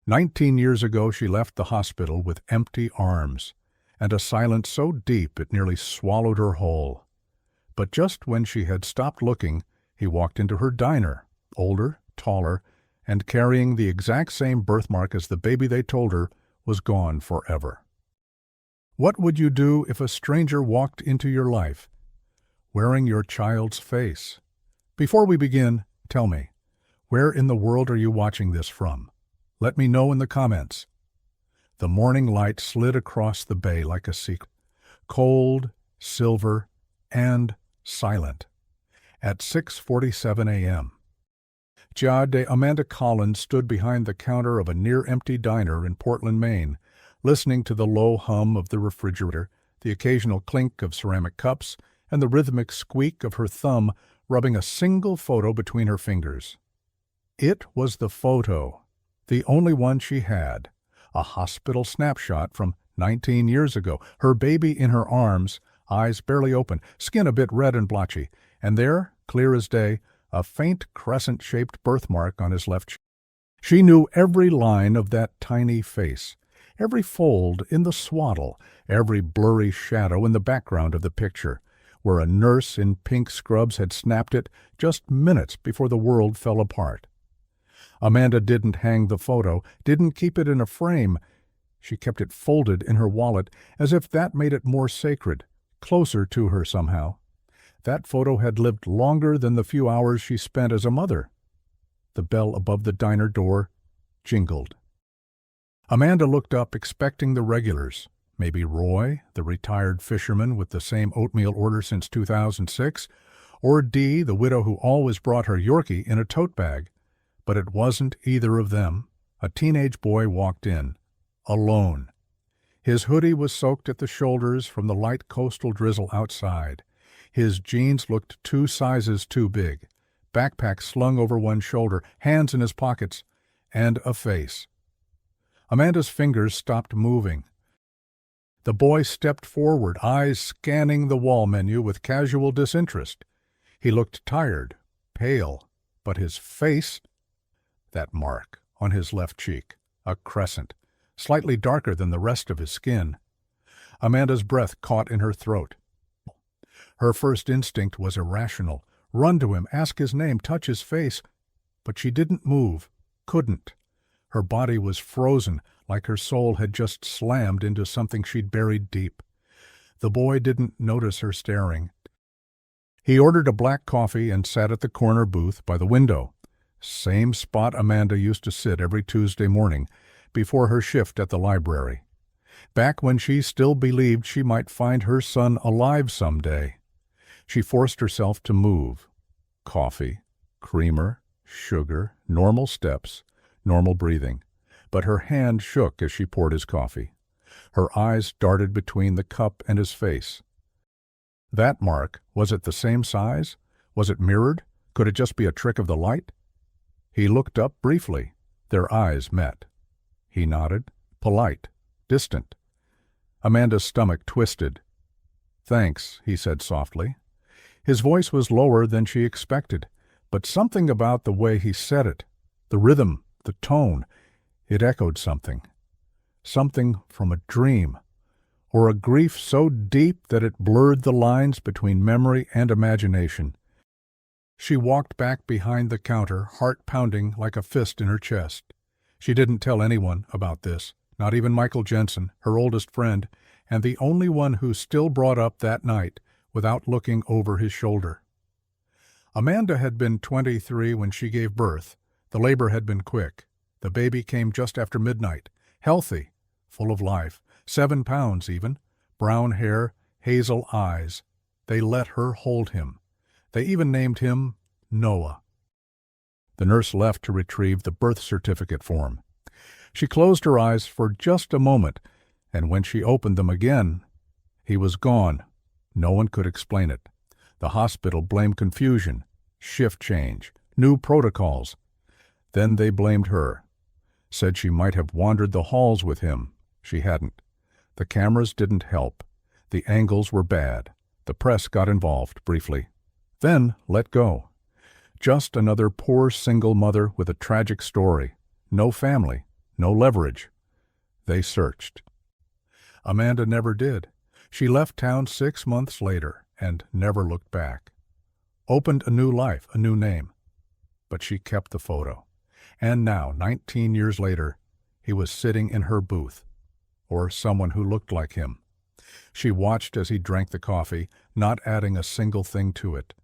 19 years ago she left the hospital with empty arms, and a silence so deep it nearly swallowed her whole. But just when she had stopped looking, he walked into her diner, older, taller, and carrying the exact same birthmark as the baby they told her was gone forever. What would you do if a stranger walked into your life, wearing your child's face? Before we begin, tell me, where in the world are you watching this from? Let me know in the comments. The morning light slid across the bay like a secret, cold, silver, and silent. At 6:47 a.m., Amanda Collins stood behind the counter of a near-empty diner in Portland, Maine, listening to the low hum of the refrigerator, the occasional clink of ceramic cups, and the rhythmic squeak of her thumb rubbing a single photo between her fingers. It was the photo, the only one she had, a hospital snapshot from 19 years ago, her baby in her arms, eyes barely open, skin a bit red and blotchy, and there, clear as day, a faint crescent-shaped birthmark on his left cheek. She knew every line of that tiny face, every fold in the swaddle, every blurry shadow in the background of the picture, where a nurse in pink scrubs had snapped it just minutes before the world fell apart. Amanda didn't hang the photo, didn't keep it in a frame. She kept it folded in her wallet, as if that made it more sacred, closer to her somehow. That photo had lived longer than the few hours she spent as a mother. The bell above the diner door jingled. Amanda looked up, expecting the regulars, maybe Roy, the retired fisherman with the same oatmeal order since 2006, or Dee, the widow who always brought her Yorkie in a tote bag. But it wasn't either of them. A teenage boy walked in, alone. His hoodie was soaked at the shoulders from the light coastal drizzle outside. His jeans looked 2 sizes too big, backpack slung over one shoulder, hands in his pockets, and a face. Amanda's fingers stopped moving. The boy stepped forward, eyes scanning the wall menu with casual disinterest. He looked tired, pale, but his face, that mark on his left cheek, a crescent, slightly darker than the rest of his skin. Amanda's breath caught in her throat. Her first instinct was irrational. Run to him, ask his name, touch his face. But she didn't move, couldn't. Her body was frozen, like her soul had just slammed into something she'd buried deep. The boy didn't notice her staring. He ordered a black coffee and sat at the corner booth by the window, same spot Amanda used to sit every Tuesday morning before her shift at the library, back when she still believed she might find her son alive someday. She forced herself to move. Coffee, creamer, sugar, normal steps, normal breathing. But her hand shook as she poured his coffee. Her eyes darted between the cup and his face. That mark, was it the same size? Was it mirrored? Could it just be a trick of the light? He looked up briefly. Their eyes met. He nodded, polite, distant. Amanda's stomach twisted. "Thanks," he said softly. His voice was lower than she expected, but something about the way he said it, the rhythm, the tone, it echoed something. Something from a dream, or a grief so deep that it blurred the lines between memory and imagination. She walked back behind the counter, heart pounding like a fist in her chest. She didn't tell anyone about this, not even Michael Jensen, her oldest friend, and the only one who still brought up that night without looking over his shoulder. Amanda had been 23 when she gave birth. The labor had been quick. The baby came just after midnight, healthy, full of life, 7 pounds even, brown hair, hazel eyes. They let her hold him. They even named him Noah. The nurse left to retrieve the birth certificate form. She closed her eyes for just a moment, and when she opened them again, he was gone. No one could explain it. The hospital blamed confusion, shift change, new protocols. Then they blamed her. Said she might have wandered the halls with him. She hadn't. The cameras didn't help. The angles were bad. The press got involved briefly. Then let go. Just another poor single mother with a tragic story. No family, no leverage. They searched. Amanda never did. She left town 6 months later and never looked back. Opened a new life, a new name. But she kept the photo. And now, 19 years later, he was sitting in her booth, or someone who looked like him. She watched as he drank the coffee, not adding a single thing to it.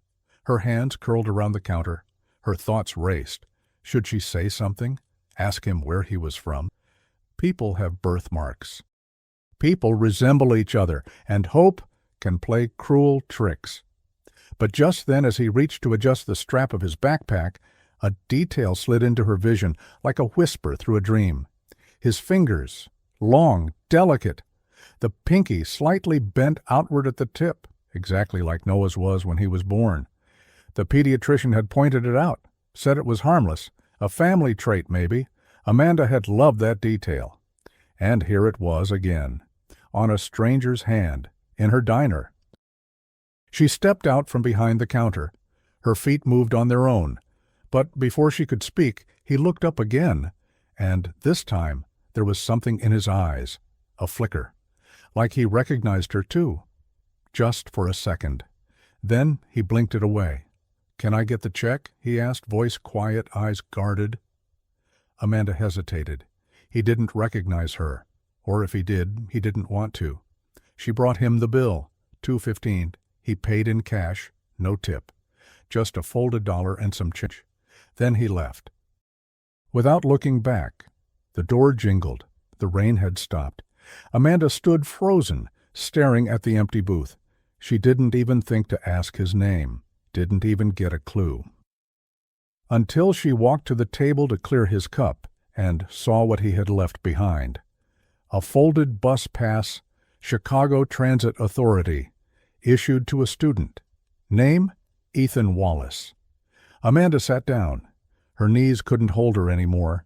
Her hands curled around the counter. Her thoughts raced. Should she say something? Ask him where he was from? People have birthmarks. People resemble each other, and hope can play cruel tricks. But just then, as he reached to adjust the strap of his backpack, a detail slid into her vision like a whisper through a dream. His fingers, long, delicate, the pinky slightly bent outward at the tip, exactly like Noah's was when he was born. The pediatrician had pointed it out, said it was harmless, a family trait maybe. Amanda had loved that detail. And here it was again, on a stranger's hand, in her diner. She stepped out from behind the counter. Her feet moved on their own. But before she could speak, he looked up again, and this time there was something in his eyes, a flicker, like he recognized her too. Just for a second. Then he blinked it away. "Can I get the check?" he asked, voice quiet, eyes guarded. Amanda hesitated. He didn't recognize her, or if he did, he didn't want to. She brought him the bill, $2.15. He paid in cash, no tip, just a folded dollar and some change. Then he left. Without looking back, the door jingled. The rain had stopped. Amanda stood frozen, staring at the empty booth. She didn't even think to ask his name, didn't even get a clue. Until she walked to the table to clear his cup and saw what he had left behind. A folded bus pass, Chicago Transit Authority, issued to a student. Name? Ethan Wallace. Amanda sat down. Her knees couldn't hold her anymore.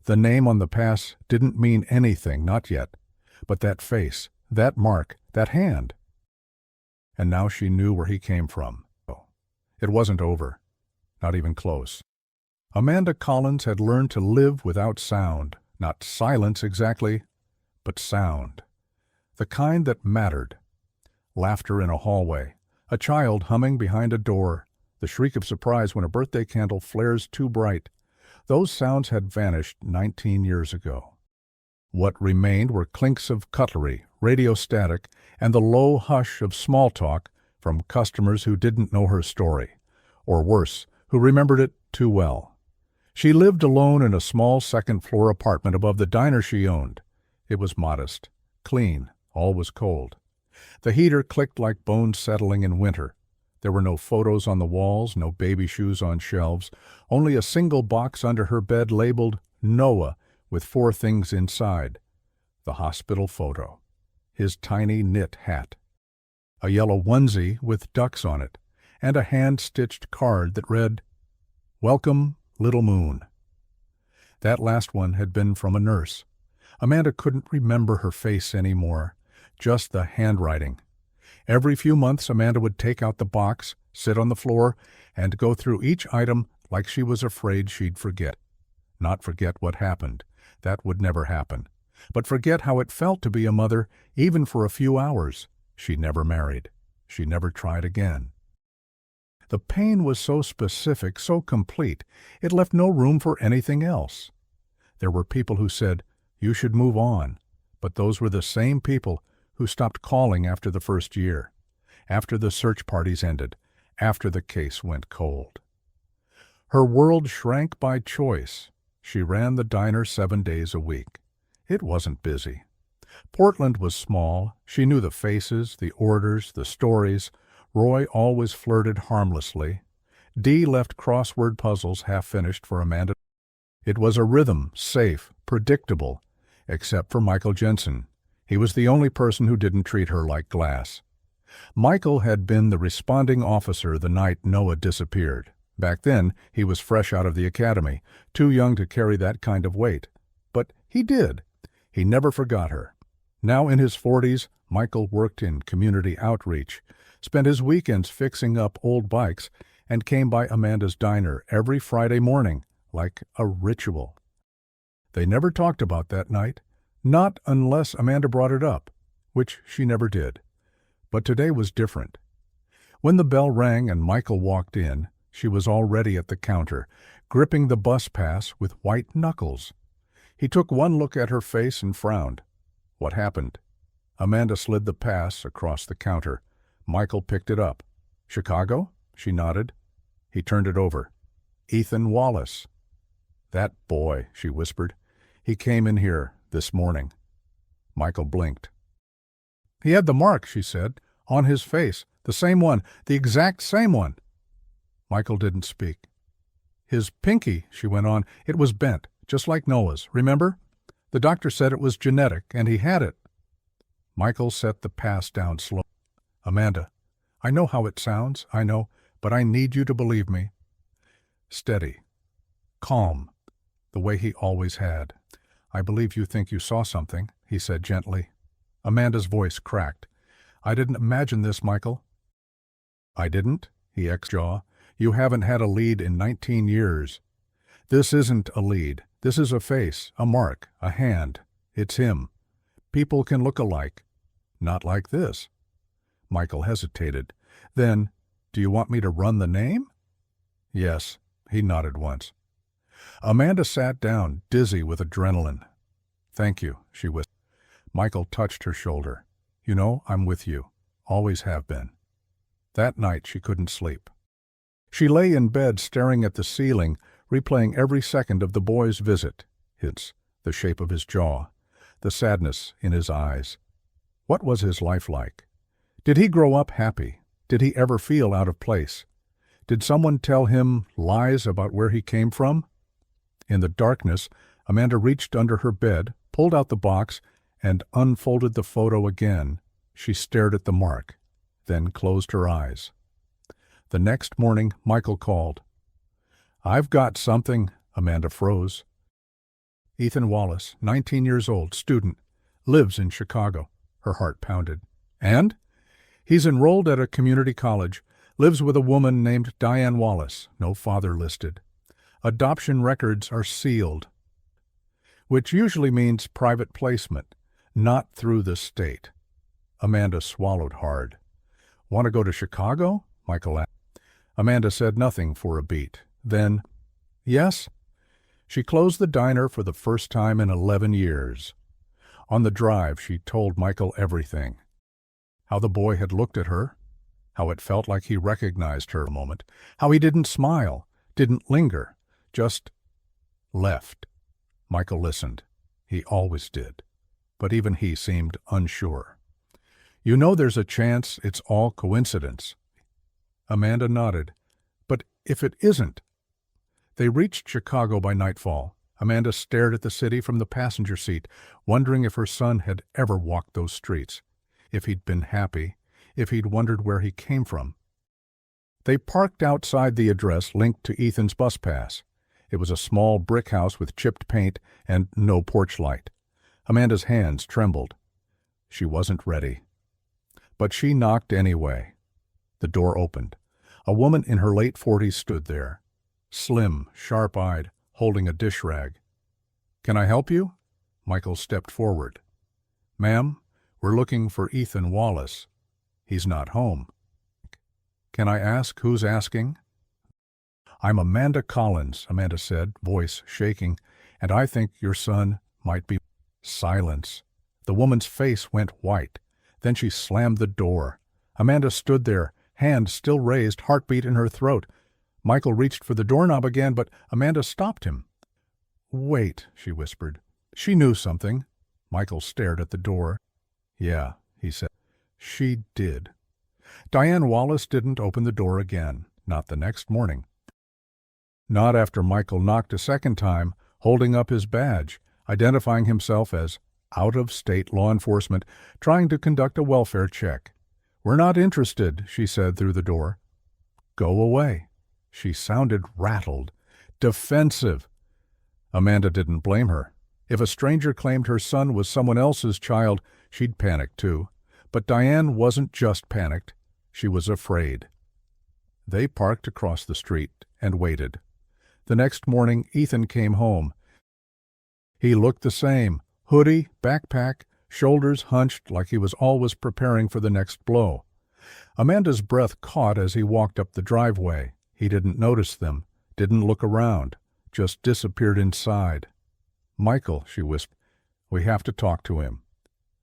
The name on the pass didn't mean anything, not yet. But that face, that mark, that hand. And now she knew where he came from. It wasn't over. Not even close. Amanda Collins had learned to live without sound. Not silence exactly, but sound. The kind that mattered. Laughter in a hallway. A child humming behind a door. The shriek of surprise when a birthday candle flares too bright. Those sounds had vanished 19 years ago. What remained were clinks of cutlery, radio static, and the low hush of small talk from customers who didn't know her story, or worse, who remembered it too well. She lived alone in a small second-floor apartment above the diner she owned. It was modest, clean, always cold. The heater clicked like bones settling in winter. There were no photos on the walls, no baby shoes on shelves, only a single box under her bed labeled Noah with 4 things inside. The hospital photo, his tiny knit hat, a yellow onesie with ducks on it, and a hand-stitched card that read, "Welcome, Little Moon." That last one had been from a nurse. Amanda couldn't remember her face anymore, just the handwriting. Every few months, Amanda would take out the box, sit on the floor, and go through each item like she was afraid she'd forget. Not forget what happened. That would never happen. But forget how it felt to be a mother, even for a few hours. She never married. She never tried again. The pain was so specific, so complete, it left no room for anything else. There were people who said, "You should move on," but those were the same people who stopped calling after the first year, after the search parties ended, after the case went cold. Her world shrank by choice. She ran the diner 7 days a week. It wasn't busy. Portland was small. She knew the faces, the orders, the stories. Roy always flirted harmlessly. Dee left crossword puzzles half-finished for Amanda. It was a rhythm, safe, predictable, except for Michael Jensen. He was the only person who didn't treat her like glass. Michael had been the responding officer the night Noah disappeared. Back then, he was fresh out of the academy, too young to carry that kind of weight. But he did. He never forgot her. Now in his 40s, Michael worked in community outreach, spent his weekends fixing up old bikes, and came by Amanda's diner every Friday morning, like a ritual. They never talked about that night, not unless Amanda brought it up, which she never did. But today was different. When the bell rang and Michael walked in, she was already at the counter, gripping the bus pass with white knuckles. He took one look at her face and frowned. What happened? Amanda slid the pass across the counter. Michael picked it up. Chicago? She nodded. He turned it over. Ethan Wallace. That boy, she whispered. He came in here this morning. Michael blinked. He had the mark, she said, on his face. The same one, the exact same one. Michael didn't speak. His pinky, she went on, it was bent, just like Noah's, remember? The doctor said it was genetic, and he had it. Michael set the pass down slowly. Amanda, I know how it sounds, I know, but I need you to believe me. Steady. Calm. The way he always had. I believe you think you saw something, he said gently. Amanda's voice cracked. I didn't imagine this, Michael. I didn't? He jaw. You haven't had a lead in 19 years. This isn't a lead. This is a face, a mark, a hand. It's him. People can look alike. Not like this. Michael hesitated. Then, do you want me to run the name? Yes. He nodded once. Amanda sat down, dizzy with adrenaline. Thank you, she whispered. Michael touched her shoulder. You know, I'm with you. Always have been. That night she couldn't sleep. She lay in bed staring at the ceiling, replaying every second of the boy's visit. The shape of his jaw, the sadness in his eyes. What was his life like? Did he grow up happy? Did he ever feel out of place? Did someone tell him lies about where he came from? In the darkness, Amanda reached under her bed, pulled out the box, and unfolded the photo again. She stared at the mark, then closed her eyes. The next morning, Michael called. I've got something. Amanda froze. Ethan Wallace, 19 years old, student, lives in Chicago. Her heart pounded. And? He's enrolled at a community college, lives with a woman named Diane Wallace, no father listed. Adoption records are sealed, which usually means private placement, not through the state. Amanda swallowed hard. Want to go to Chicago? Michael asked. Amanda said nothing for a beat. Then, yes? She closed the diner for the first time in 11 years. On the drive, she told Michael everything. How the boy had looked at her, how it felt like he recognized her a moment, how he didn't smile, didn't linger, just left. Michael listened. He always did. But even he seemed unsure. You know there's a chance it's all coincidence. Amanda nodded. But if it isn't? They reached Chicago by nightfall. Amanda stared at the city from the passenger seat, wondering if her son had ever walked those streets, if he'd been happy, if he'd wondered where he came from. They parked outside the address linked to Ethan's bus pass. It was a small brick house with chipped paint and no porch light. Amanda's hands trembled. She wasn't ready. But she knocked anyway. The door opened. A woman in her late 40s stood there, slim, sharp-eyed, holding a dish rag. Can I help you? Michael stepped forward. Ma'am, we're looking for Ethan Wallace. He's not home. Can I ask who's asking? I'm Amanda Collins, Amanda said, voice shaking, and I think your son might be... Silence. The woman's face went white. Then she slammed the door. Amanda stood there, hand still raised, heartbeat in her throat. Michael reached for the doorknob again, but Amanda stopped him. Wait, she whispered. She knew something. Michael stared at the door. Yeah, he said. She did. Diane Wallace didn't open the door again, not the next morning. Not after Michael knocked a second time, holding up his badge, identifying himself as out-of-state law enforcement trying to conduct a welfare check. We're not interested, she said through the door. Go away. She sounded rattled, defensive. Amanda didn't blame her. If a stranger claimed her son was someone else's child, she'd panic too. But Diane wasn't just panicked. She was afraid. They parked across the street and waited. The next morning, Ethan came home. He looked the same, hoodie, backpack, shoulders hunched like he was always preparing for the next blow. Amanda's breath caught as he walked up the driveway. He didn't notice them, didn't look around, just disappeared inside. "Michael," she whispered, "we have to talk to him.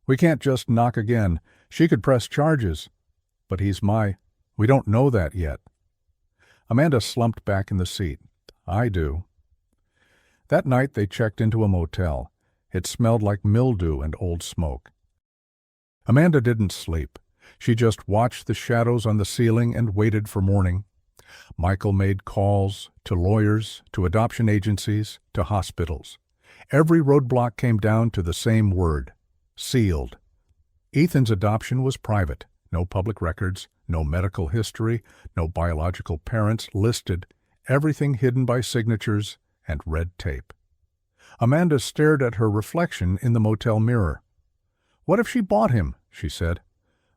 We can't just knock again. She could press charges. But we don't know that yet." Amanda slumped back in the seat. "I do." That night they checked into a motel. It smelled like mildew and old smoke. Amanda didn't sleep. She just watched the shadows on the ceiling and waited for morning. Michael made calls to lawyers, to adoption agencies, to hospitals. Every roadblock came down to the same word: sealed. Ethan's adoption was private. No public records, no medical history, no biological parents listed, everything hidden by signatures and red tape. Amanda stared at her reflection in the motel mirror. "What if she bought him?" she said.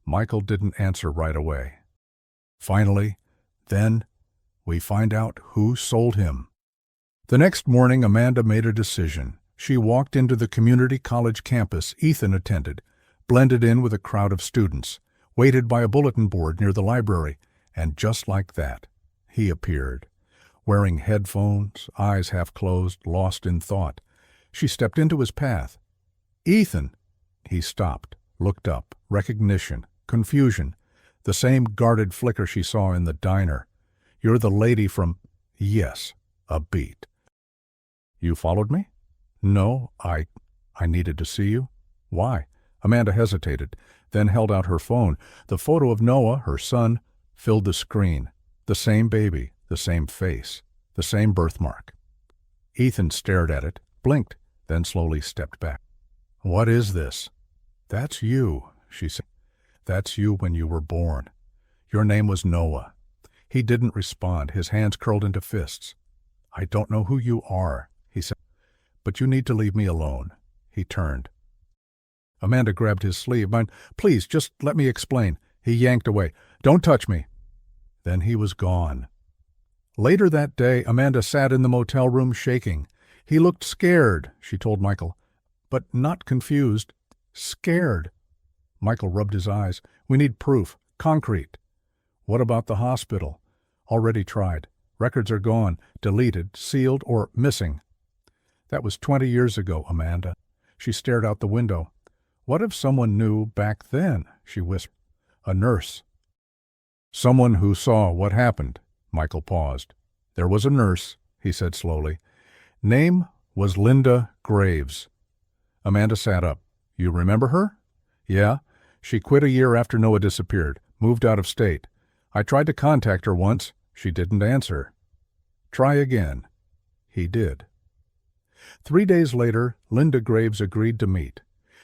Michael didn't answer right away. Finally, then, we find out who sold him. The next morning, Amanda made a decision. She walked into the community college campus Ethan attended, blended in with a crowd of students, waited by a bulletin board near the library, and just like that, he appeared. Wearing headphones, eyes half closed, lost in thought. She stepped into his path. "Ethan!" He stopped, looked up, recognition, confusion, the same guarded flicker she saw in the diner. "You're the lady from—" "Yes," a beat. "You followed me?" "No, I needed to see you." "Why?" Amanda hesitated, then held out her phone. The photo of Noah, her son, filled the screen. The same baby, the same face, the same birthmark. Ethan stared at it, blinked, then slowly stepped back. "What is this?" "That's you," she said. "That's you when you were born. Your name was Noah." He didn't respond, his hands curled into fists. "I don't know who you are," he said, "but you need to leave me alone." He turned. Amanda grabbed his sleeve. "Please, just let me explain." He yanked away. "Don't touch me." Then he was gone. Later that day, Amanda sat in the motel room shaking. "He looked scared," she told Michael, "but not confused. Scared." Michael rubbed his eyes. "We need proof. Concrete." "What about the hospital?" "Already tried. Records are gone, deleted, sealed, or missing." "That was 20 years ago, Amanda." She stared out the window. "What if someone knew back then?" she whispered. "A nurse." "Someone who saw what happened." Michael paused. "There was a nurse," he said slowly. "Name was Linda Graves." Amanda sat up. "You remember her?" "Yeah. She quit a year after Noah disappeared, moved out of state. I tried to contact her once. She didn't answer." "Try again." He did. 3 days later, Linda Graves agreed to meet.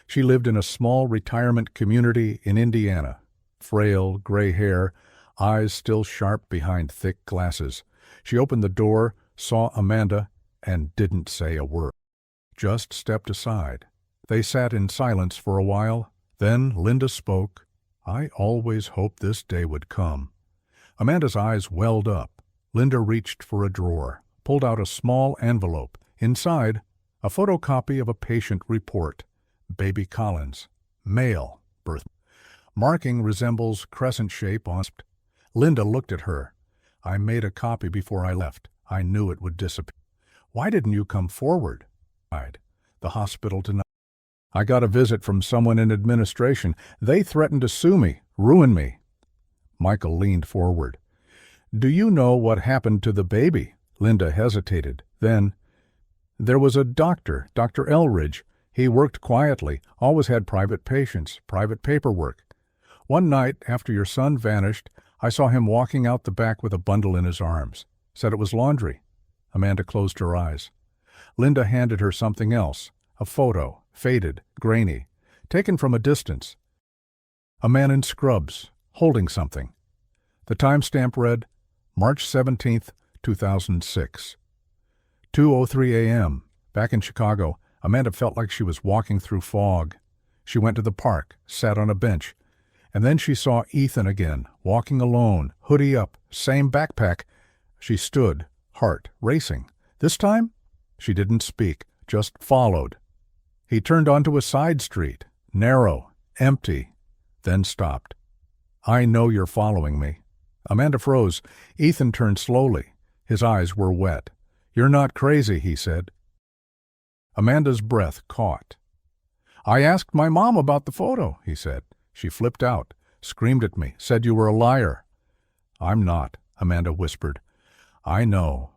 She lived in a small retirement community in Indiana. Frail, gray hair, eyes still sharp behind thick glasses. She opened the door, saw Amanda, and didn't say a word. Just stepped aside. They sat in silence for a while. Then Linda spoke. "I always hoped this day would come." Amanda's eyes welled up. Linda reached for a drawer, pulled out a small envelope. Inside, a photocopy of a patient report. Baby Collins. Male. Birth. Marking resembles crescent shape on. Linda looked at her. "I made a copy before I left. I knew it would disappear." "Why didn't you come forward?" "The hospital denied. I got a visit from someone in administration. They threatened to sue me, ruin me." Michael leaned forward. "Do you know what happened to the baby?" Linda hesitated. Then, "There was a doctor, Dr. Elridge. He worked quietly, always had private patients, private paperwork. One night, after your son vanished, I saw him walking out the back with a bundle in his arms. Said it was laundry." Amanda closed her eyes. Linda handed her something else, a photo, faded, grainy, taken from a distance. A man in scrubs, holding something. The timestamp read, March 17th, 2006. 2:03 a.m. Back in Chicago, Amanda felt like she was walking through fog. She went to the park, sat on a bench, and then she saw Ethan again, walking alone, hoodie up, same backpack. She stood, heart racing. This time? She didn't speak, just followed. He turned onto a side street, narrow, empty, then stopped. "I know you're following me." Amanda froze. Ethan turned slowly. His eyes were wet. "You're not crazy," he said. Amanda's breath caught. "I asked my mom about the photo," he said. "She flipped out, screamed at me, said you were a liar." "I'm not," Amanda whispered. "I know."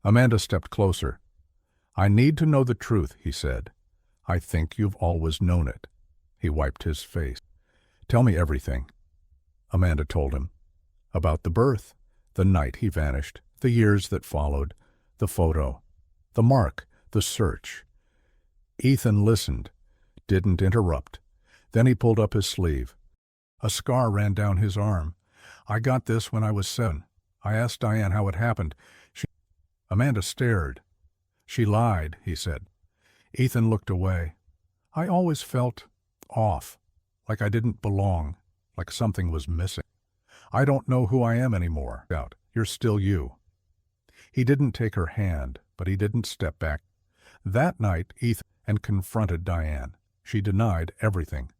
Amanda stepped closer. "I need to know the truth," he said. "I think you've always known it." He wiped his face. "Tell me everything." Amanda told him. About the birth, the night he vanished, the years that followed, the photo, the mark, the search. Ethan listened, didn't interrupt. Then he pulled up his sleeve. A scar ran down his arm. "I got this when I was 7. I asked Diane how it happened. Amanda stared. "She lied," he said. Ethan looked away. "I always felt off, like I didn't belong, like something was missing. I don't know who I am anymore. You're still you." He didn't take her hand, but he didn't step back. That night, Ethan confronted Diane. She denied everything.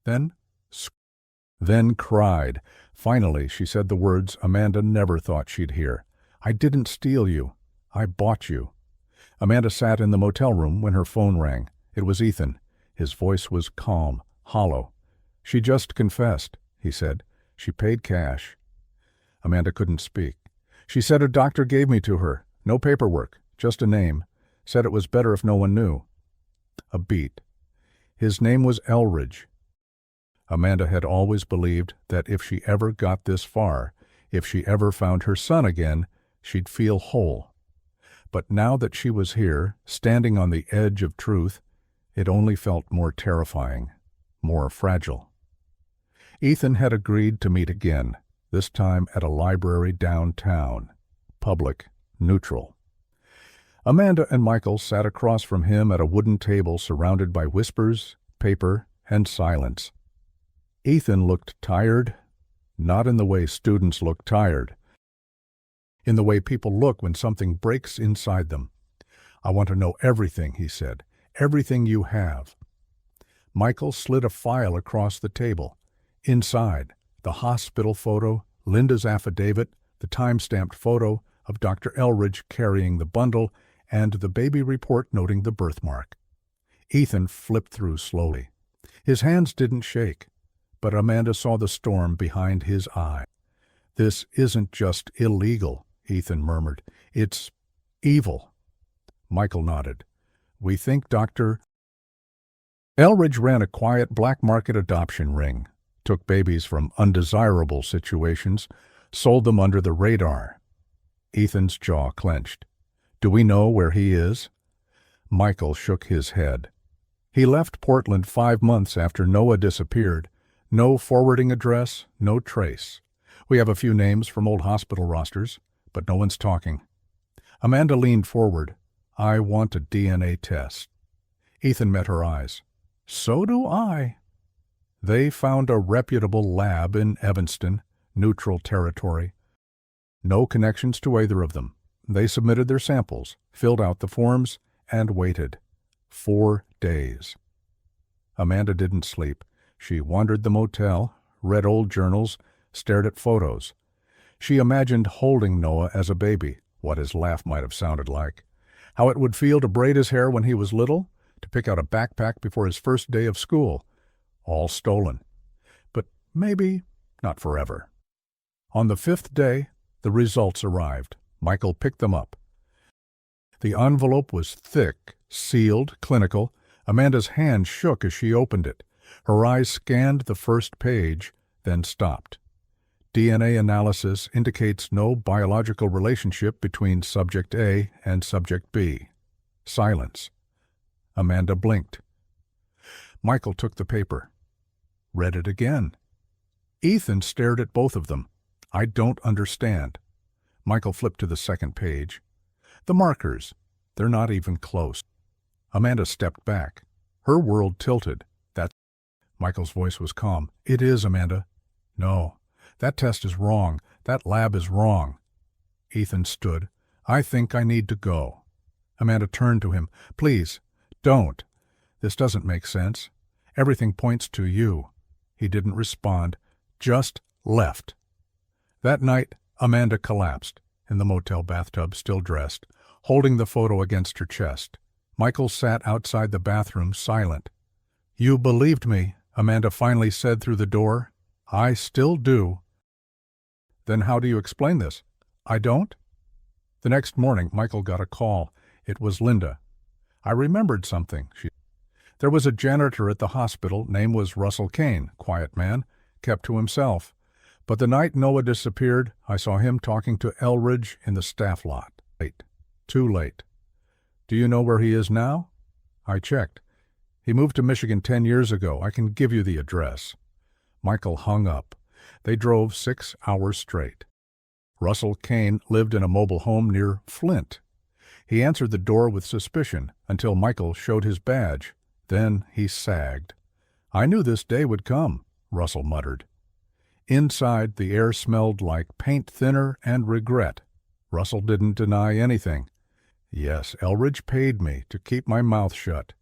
Then cried. Finally, she said the words Amanda never thought she'd hear. "I didn't steal you. I bought you." Amanda sat in the motel room when her phone rang. It was Ethan. His voice was calm, hollow. "She just confessed," he said. "She paid cash." Amanda couldn't speak. "She said a doctor gave me to her. No paperwork, just a name. Said it was better if no one knew." A beat. His name was Elridge. Amanda had always believed that if she ever got this far, if she ever found her son again, she'd feel whole. But now that she was here, standing on the edge of truth, it only felt more terrifying, more fragile. Ethan had agreed to meet again, this time at a library downtown, public, neutral. Amanda and Michael sat across from him at a wooden table surrounded by whispers, paper, and silence. Ethan looked tired, not in the way students look tired, in the way people look when something breaks inside them. "I want to know everything," he said, "everything you have." Michael slid a file across the table. Inside, the hospital photo, Linda's affidavit, the time-stamped photo of Dr. Elridge carrying the bundle, and the baby report noting the birthmark. Ethan flipped through slowly. His hands didn't shake, but Amanda saw the storm behind his eye. "This isn't just illegal," Ethan murmured. "It's evil." Michael nodded. "We think Dr. Elridge ran a quiet black market adoption ring, took babies from undesirable situations, sold them under the radar." Ethan's jaw clenched. "Do we know where he is?" Michael shook his head. "He left Portland 5 months after Noah disappeared. No forwarding address, no trace. We have a few names from old hospital rosters, but no one's talking." Amanda leaned forward. "I want a DNA test." Ethan met her eyes. "So do I." They found a reputable lab in Evanston, neutral territory. No connections to either of them. They submitted their samples, filled out the forms, and waited. 4 days. Amanda didn't sleep. She wandered the motel, read old journals, stared at photos. She imagined holding Noah as a baby, what his laugh might have sounded like, how it would feel to braid his hair when he was little, to pick out a backpack before his first day of school. All stolen. But maybe not forever. On the 5th day, the results arrived. Michael picked them up. The envelope was thick, sealed, clinical. Amanda's hand shook as she opened it. Her eyes scanned the first page, then stopped. DNA analysis indicates no biological relationship between Subject A and Subject B. Silence. Amanda blinked. Michael took the paper. Read it again. Ethan stared at both of them. "I don't understand." Michael flipped to the second page. "The markers. They're not even close." Amanda stepped back. Her world tilted. Michael's voice was calm. "It is, Amanda." "No. That test is wrong. That lab is wrong." Ethan stood. "I think I need to go." Amanda turned to him. Please, don't. This doesn't make sense. Everything points to you. He didn't respond, just left. That night, Amanda collapsed, in the motel bathtub, still dressed, holding the photo against her chest. Michael sat outside the bathroom, silent. You believed me, Amanda finally said through the door. I still do. Then how do you explain this? I don't? The next morning, Michael got a call. It was Linda. I remembered something. There was a janitor at the hospital. Name was Russell Kane. Quiet man. Kept to himself. But the night Noah disappeared, I saw him talking to Elridge in the staff lot. Late. Too late. Do you know where he is now? I checked. He moved to Michigan 10 years ago. I can give you the address. Michael hung up. They drove 6 hours straight. Russell Kane lived in a mobile home near Flint. He answered the door with suspicion until Michael showed his badge. Then he sagged. I knew this day would come, Russell muttered. Inside, the air smelled like paint thinner and regret. Russell didn't deny anything. Yes, Elridge paid me to keep my mouth shut.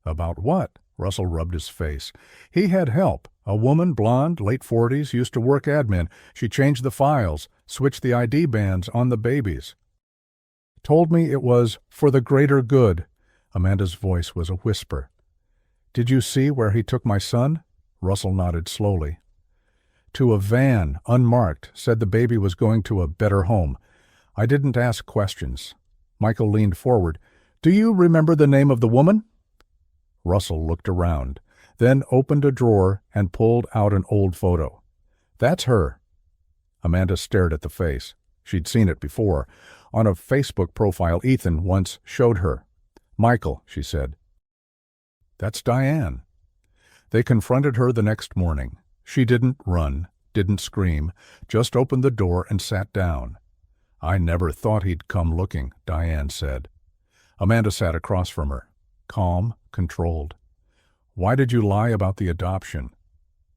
About what? Russell rubbed his face. He had help. A woman, blonde, late 40s, used to work admin. She changed the files, switched the ID bands on the babies. Told me it was for the greater good. Amanda's voice was a whisper. Did you see where he took my son? Russell nodded slowly. To a van, unmarked, said the baby was going to a better home. I didn't ask questions. Michael leaned forward. Do you remember the name of the woman? Russell looked around, then opened a drawer and pulled out an old photo. That's her. Amanda stared at the face. She'd seen it before. On a Facebook profile Ethan once showed her. Michael, she said. That's Diane. They confronted her the next morning. She didn't run, didn't scream, just opened the door and sat down. I never thought he'd come looking, Diane said. Amanda sat across from her, calm, controlled. Why did you lie about the adoption?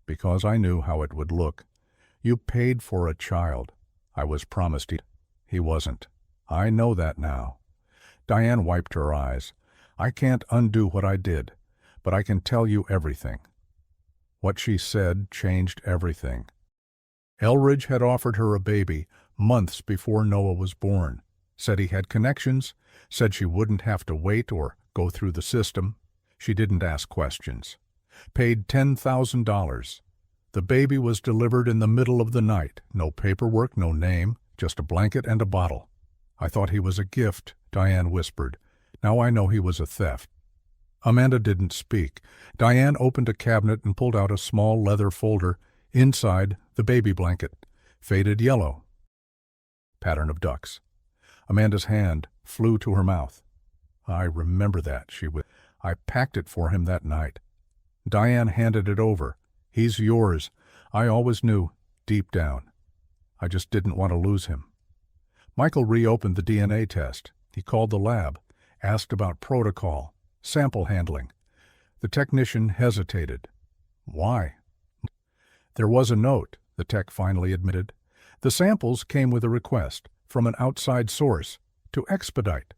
Because I knew how it would look. You paid for a child. I was promised he wasn't. I know that now. Diane wiped her eyes. I can't undo what I did, but I can tell you everything. What she said changed everything. Elridge had offered her a baby months before Noah was born, said he had connections, said she wouldn't have to wait or go through the system. She didn't ask questions. Paid $10,000. The baby was delivered in the middle of the night. No paperwork, no name, just a blanket and a bottle. I thought he was a gift, Diane whispered. Now I know he was a theft. Amanda didn't speak. Diane opened a cabinet and pulled out a small leather folder. Inside, the baby blanket, faded yellow. Pattern of ducks. Amanda's hand flew to her mouth. I remember that, she whispered. I packed it for him that night. Diane handed it over. He's yours. I always knew, deep down. I just didn't want to lose him. Michael reopened the DNA test. He called the lab, asked about protocol, sample handling. The technician hesitated. Why? There was a note, the tech finally admitted. The samples came with a request from an outside source to expedite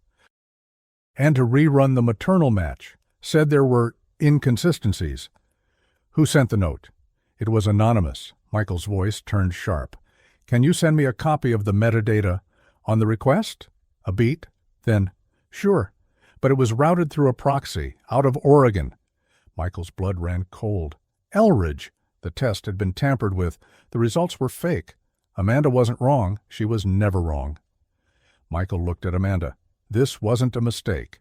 and to rerun the maternal match. Said there were inconsistencies. Who sent the note? It was anonymous. Michael's voice turned sharp. Can you send me a copy of the metadata on the request? A beat? Then, sure. But it was routed through a proxy, out of Oregon. Michael's blood ran cold. Elridge! The test had been tampered with. The results were fake. Amanda wasn't wrong. She was never wrong. Michael looked at Amanda. This wasn't a mistake.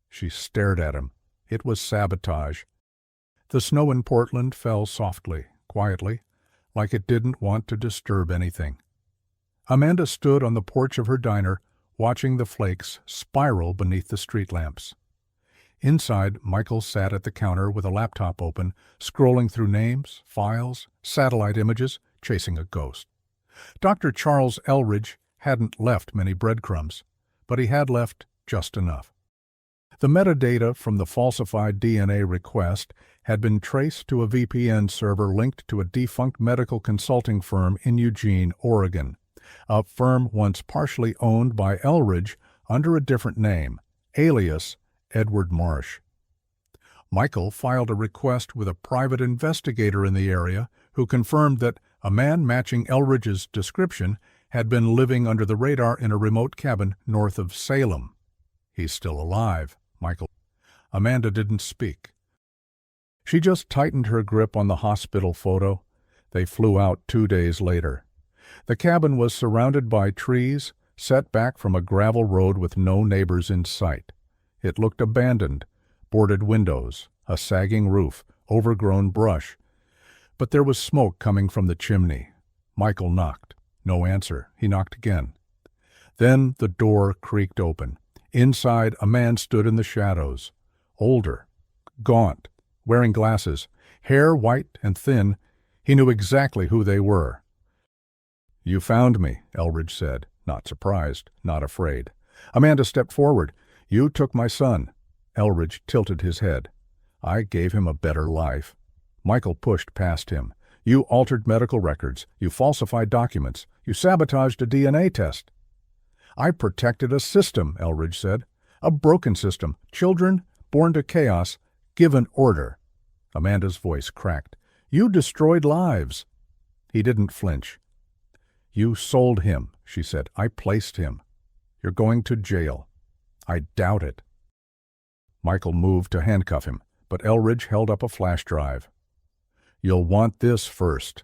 She stared at him. It was sabotage. The snow in Portland fell softly, quietly, like it didn't want to disturb anything. Amanda stood on the porch of her diner, watching the flakes spiral beneath the street lamps. Inside, Michael sat at the counter with a laptop open, scrolling through names, files, satellite images, chasing a ghost. Dr. Charles Elridge hadn't left many breadcrumbs, but he had left just enough. The metadata from the falsified DNA request had been traced to a VPN server linked to a defunct medical consulting firm in Eugene, Oregon, a firm once partially owned by Elridge under a different name, alias Edward Marsh. Michael filed a request with a private investigator in the area who confirmed that a man matching Elridge's description had been living under the radar in a remote cabin north of Salem. He's still alive, Michael. Amanda didn't speak. She just tightened her grip on the hospital photo. They flew out 2 days later. The cabin was surrounded by trees, set back from a gravel road with no neighbors in sight. It looked abandoned, boarded windows, a sagging roof, overgrown brush. But there was smoke coming from the chimney. Michael knocked. No answer. He knocked again. Then the door creaked open. Inside, a man stood in the shadows. Older, gaunt, wearing glasses, hair white and thin. He knew exactly who they were. "You found me," Elridge said, not surprised, not afraid. Amanda stepped forward. "You took my son." Elridge tilted his head. "I gave him a better life." Michael pushed past him. "You altered medical records. You falsified documents. You sabotaged a DNA test." "I protected a system," Elridge said. "A broken system. Children, born to chaos, given order." Amanda's voice cracked. "You destroyed lives." He didn't flinch. "You sold him," she said. "I placed him. You're going to jail." "I doubt it." Michael moved to handcuff him, but Elridge held up a flash drive. "You'll want this first."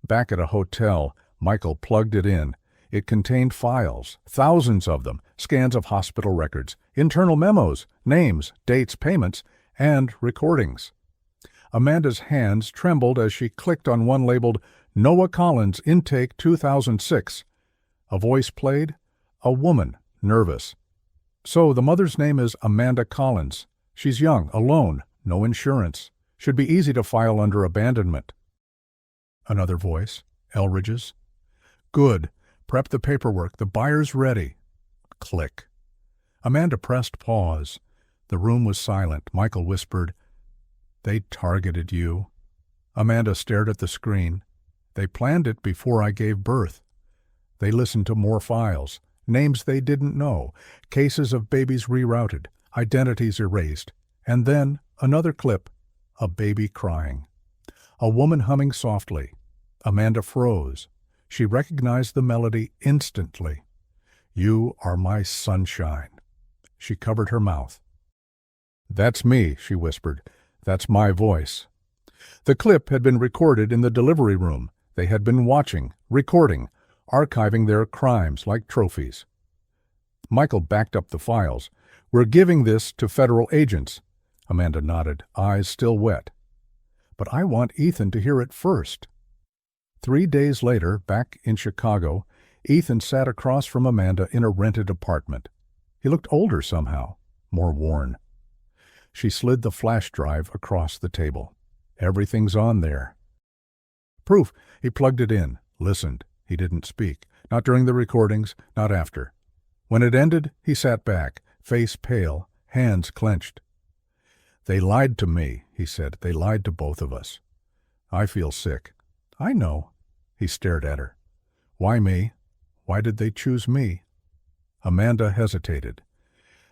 Back at a hotel, Michael plugged it in. It contained files, thousands of them, scans of hospital records, internal memos, names, dates, payments, and recordings. Amanda's hands trembled as she clicked on one labeled Noah Collins Intake 2006. A voice played, a woman, nervous. "So the mother's name is Amanda Collins. She's young, alone, no insurance. Should be easy to file under abandonment." Another voice, Elridge's. "Good. Prep the paperwork. The buyer's ready." Click. Amanda pressed pause. The room was silent. Michael whispered, "They targeted you." Amanda stared at the screen. "They planned it before I gave birth." They listened to more files, names they didn't know, cases of babies rerouted, identities erased, and then another clip, a baby crying. A woman humming softly. Amanda froze. She recognized the melody instantly. "You are my sunshine." She covered her mouth. "That's me," she whispered. "That's my voice." The clip had been recorded in the delivery room. They had been watching, recording, archiving their crimes like trophies. Michael backed up the files. "We're giving this to federal agents." Amanda nodded, eyes still wet. "But I want Ethan to hear it first." 3 days later, back in Chicago, Ethan sat across from Amanda in a rented apartment. He looked older somehow, more worn. She slid the flash drive across the table. "Everything's on there." "Proof." He plugged it in, listened. He didn't speak, not during the recordings, not after. When it ended, he sat back, face pale, hands clenched. "They lied to me," he said. "They lied to both of us. I feel sick." "I know." He stared at her. "Why me? Why did they choose me?" Amanda hesitated.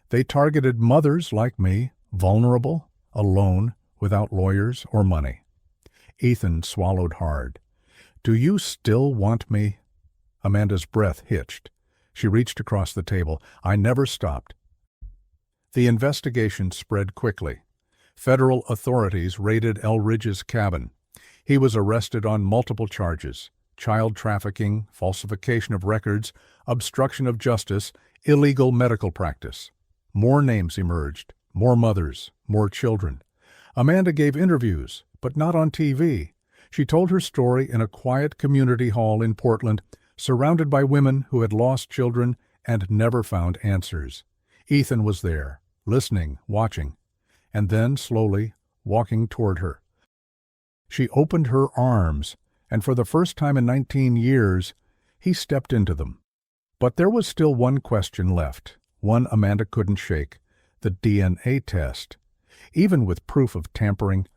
"They targeted mothers like me, vulnerable, alone, without lawyers or money." Ethan swallowed hard. "Do you still want me?" Amanda's breath hitched. She reached across the table. "I never stopped." The investigation spread quickly. Federal authorities raided Elridge's cabin. He was arrested on multiple charges: child trafficking, falsification of records, obstruction of justice, illegal medical practice. More names emerged, more mothers, more children. Amanda gave interviews, but not on TV. She told her story in a quiet community hall in Portland, surrounded by women who had lost children and never found answers. Ethan was there, listening, watching, and then, slowly, walking toward her. She opened her arms, and for the first time in 19 years, he stepped into them. But there was still one question left, one Amanda couldn't shake: the DNA test. Even with proof of tampering,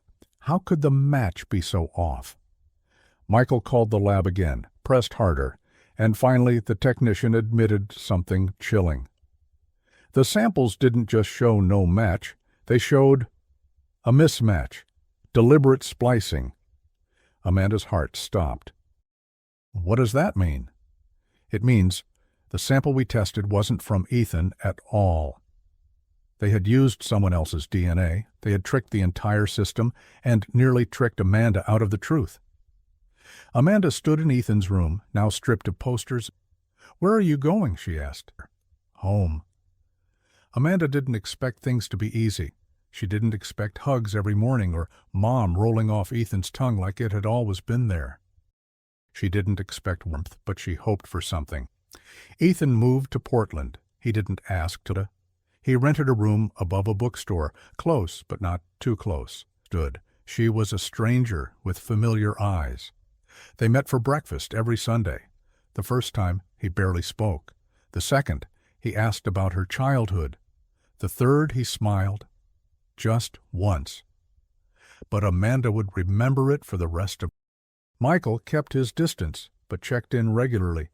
how could the match be so off? Michael called the lab again, pressed harder, and finally the technician admitted something chilling. The samples didn't just show no match, they showed a mismatch, deliberate splicing. Amanda's heart stopped. What does that mean? It means the sample we tested wasn't from Ethan at all. They had used someone else's DNA, they had tricked the entire system, and nearly tricked Amanda out of the truth. Amanda stood in Ethan's room, now stripped of posters. "Where are you going?" she asked. "Home." Amanda didn't expect things to be easy. She didn't expect hugs every morning or Mom rolling off Ethan's tongue like it had always been there. She didn't expect warmth, but she hoped for something. Ethan moved to Portland. He didn't ask to. He rented a room above a bookstore, close but not too close. She was a stranger with familiar eyes. They met for breakfast every Sunday. The first time, he barely spoke. The second, he asked about her childhood. The third, he smiled. Just once. But Amanda would remember it for the rest of. Michael kept his distance, but checked in regularly.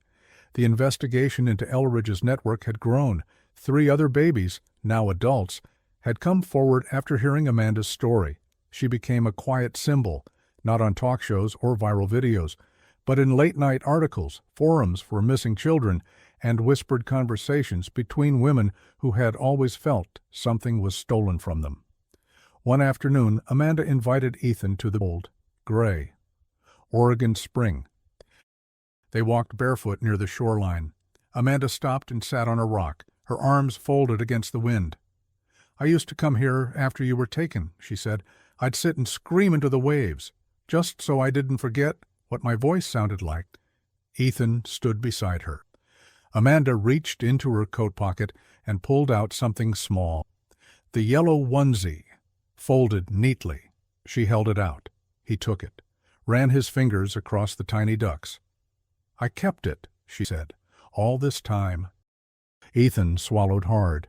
The investigation into Elridge's network had grown. 3 other babies, now adults, had come forward after hearing Amanda's story. She became a quiet symbol, not on talk shows or viral videos, but in late-night articles, forums for missing children, and whispered conversations between women who had always felt something was stolen from them. One afternoon, Amanda invited Ethan to the bold, gray, Oregon spring. They walked barefoot near the shoreline. Amanda stopped and sat on a rock, her arms folded against the wind. "I used to come here after you were taken," she said. "I'd sit and scream into the waves, just so I didn't forget what my voice sounded like." Ethan stood beside her. Amanda reached into her coat pocket and pulled out something small. The yellow onesie, folded neatly. She held it out. He took it, ran his fingers across the tiny ducks. "I kept it," she said, "all this time." Ethan swallowed hard.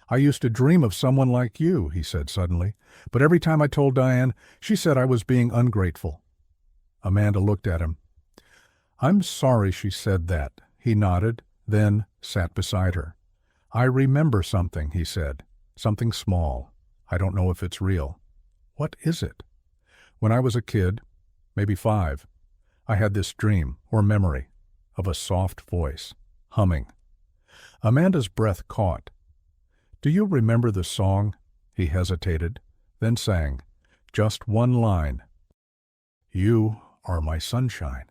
"I used to dream of someone like you," he said suddenly, "but every time I told Diane, she said I was being ungrateful." Amanda looked at him. "I'm sorry she said that." He nodded, then sat beside her. "I remember something," he said. "Something small. I don't know if it's real." "What is it?" "When I was a kid, maybe 5, I had this dream, or memory, of a soft voice, humming." Amanda's breath caught. "Do you remember the song?" He hesitated, then sang, just one line. "You are my sunshine."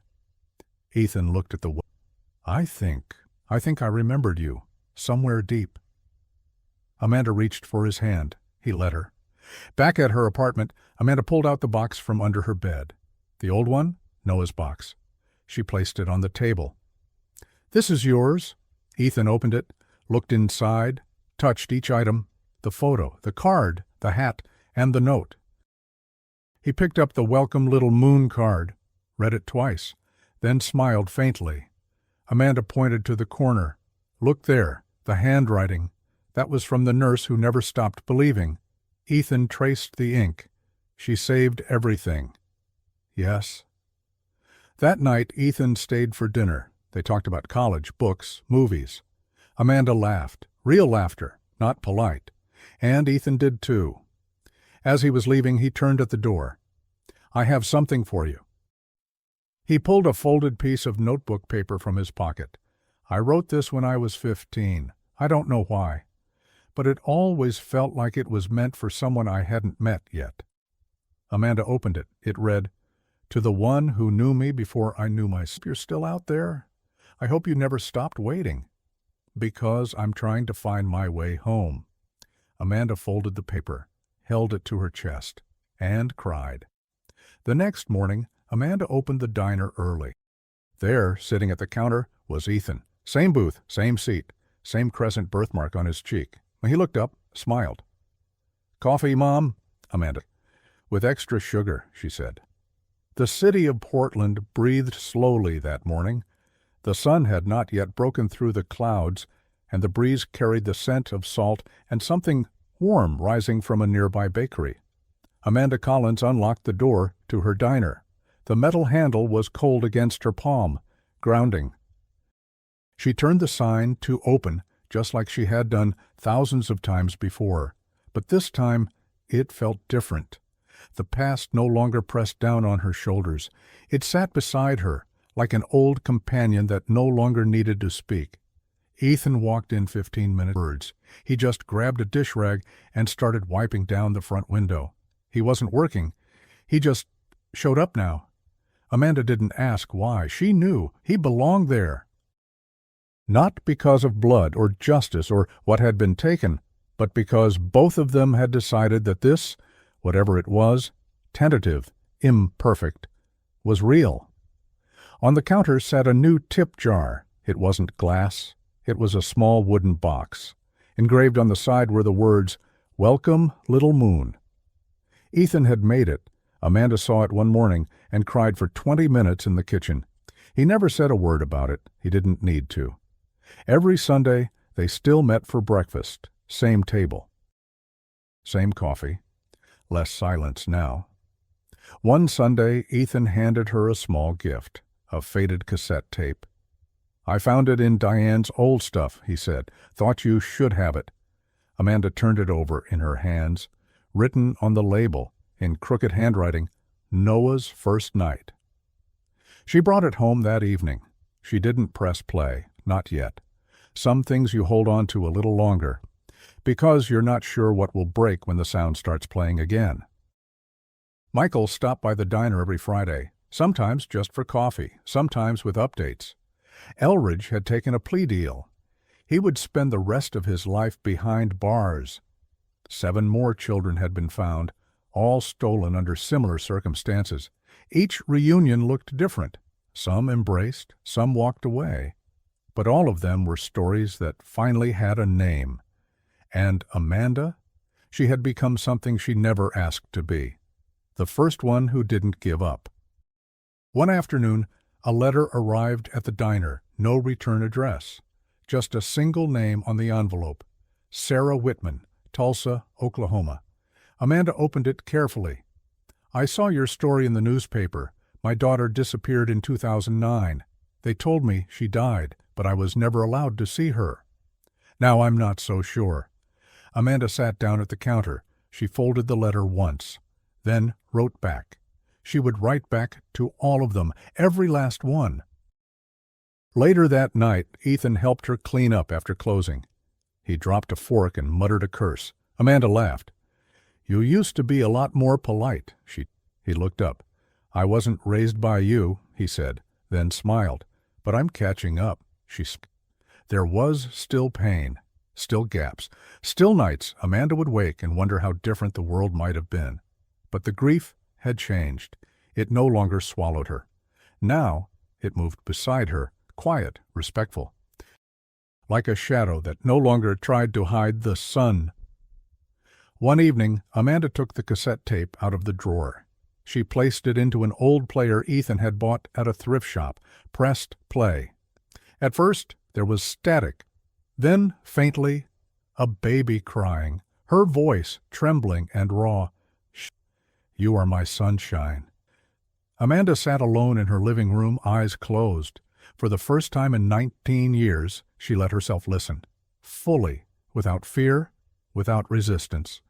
Ethan looked at the I think I remembered you, somewhere deep." Amanda reached for his hand. He let her. Back at her apartment, Amanda pulled out the box from under her bed. The old one? Noah's box. She placed it on the table. "This is yours." Ethan opened it, looked inside, touched each item, the photo, the card, the hat, and the note. He picked up the welcome little moon card, read it twice, then smiled faintly. Amanda pointed to the corner. "Look there, the handwriting. That was from the nurse who never stopped believing." Ethan traced the ink. "She saved everything." "Yes." That night, Ethan stayed for dinner. They talked about college, books, movies. Amanda laughed, real laughter, not polite. And Ethan did too. As he was leaving, he turned at the door. "I have something for you." He pulled a folded piece of notebook paper from his pocket. "I wrote this when I was 15. I don't know why. But it always felt like it was meant for someone I hadn't met yet." Amanda opened it. It read, "To the one who knew me before I knew myself. You're still out there. I hope you never stopped waiting. Because I'm trying to find my way home." Amanda folded the paper, held it to her chest, and cried. The next morning, Amanda opened the diner early. There, sitting at the counter, was Ethan. Same booth, same seat, same crescent birthmark on his cheek. He looked up, smiled. "Coffee, Mom?" Amanda. "With extra sugar," she said. The city of Portland breathed slowly that morning. The sun had not yet broken through the clouds, and the breeze carried the scent of salt and something warm rising from a nearby bakery. Amanda Collins unlocked the door to her diner. The metal handle was cold against her palm, grounding. She turned the sign to open just like she had done thousands of times before. But this time, it felt different. The past no longer pressed down on her shoulders. It sat beside her, like an old companion that no longer needed to speak. Ethan walked in 15 minutes. He just grabbed a dish rag and started wiping down the front window. He wasn't working. He just showed up now. Amanda didn't ask why. She knew he belonged there. Not because of blood or justice or what had been taken, but because both of them had decided that this, whatever it was, tentative, imperfect, was real. On the counter sat a new tip jar. It wasn't glass. It was a small wooden box. Engraved on the side were the words, "Welcome, Little Moon." Ethan had made it. Amanda saw it one morning and cried for 20 minutes in the kitchen. He never said a word about it. He didn't need to. Every Sunday, they still met for breakfast. Same table. Same coffee. Less silence now. One Sunday, Ethan handed her a small gift, a faded cassette tape. "I found it in Diane's old stuff," he said. "Thought you should have it." Amanda turned it over in her hands. Written on the label, in crooked handwriting, "Noah's First Night." She brought it home that evening. She didn't press play, not yet. Some things you hold on to a little longer, because you're not sure what will break when the sound starts playing again. Michael stopped by the diner every Friday, sometimes just for coffee, sometimes with updates. Elridge had taken a plea deal. He would spend the rest of his life behind bars. 7 more children had been found, all stolen under similar circumstances. Each reunion looked different. Some embraced, some walked away. But all of them were stories that finally had a name. And Amanda? She had become something she never asked to be. The first one who didn't give up. One afternoon, a letter arrived at the diner, no return address. Just a single name on the envelope. Sarah Whitman, Tulsa, Oklahoma. Amanda opened it carefully. "I saw your story in the newspaper. My daughter disappeared in 2009. They told me she died, but I was never allowed to see her. Now I'm not so sure." Amanda sat down at the counter. She folded the letter once, then wrote back. She would write back to all of them, every last one. Later that night, Ethan helped her clean up after closing. He dropped a fork and muttered a curse. Amanda laughed. "You used to be a lot more polite." He looked up. "I wasn't raised by you," he said, then smiled. "But I'm catching up." There was still pain, still gaps, still nights Amanda would wake and wonder how different the world might have been. But the grief had changed. It no longer swallowed her. Now it moved beside her, quiet, respectful, like a shadow that no longer tried to hide the sun. One evening, Amanda took the cassette tape out of the drawer. She placed it into an old player Ethan had bought at a thrift shop, pressed play. At first, there was static. Then, faintly, a baby crying, her voice trembling and raw. "You are my sunshine." Amanda sat alone in her living room, eyes closed. For the first time in 19 years, she let herself listen. Fully, without fear, without resistance.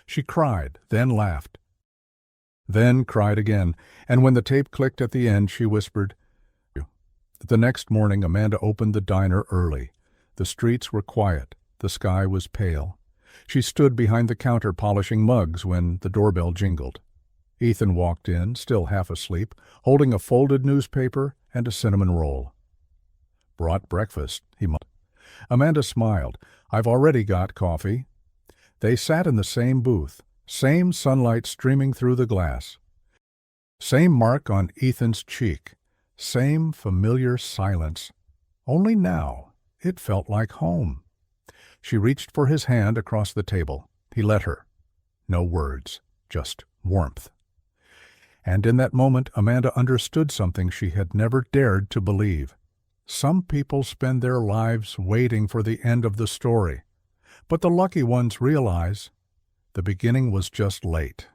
She cried, then laughed. Then cried again, and when the tape clicked at the end, she whispered. The next morning, Amanda opened the diner early. The streets were quiet. The sky was pale. She stood behind the counter polishing mugs when the doorbell jingled. Ethan walked in, still half asleep, holding a folded newspaper and a cinnamon roll. "Brought breakfast," he muttered. Amanda smiled. "I've already got coffee." They sat in the same booth, same sunlight streaming through the glass. Same mark on Ethan's cheek, same familiar silence. Only now it felt like home. She reached for his hand across the table. He let her. No words, just warmth. And in that moment, Amanda understood something she had never dared to believe. Some people spend their lives waiting for the end of the story, but the lucky ones realize the beginning was just late.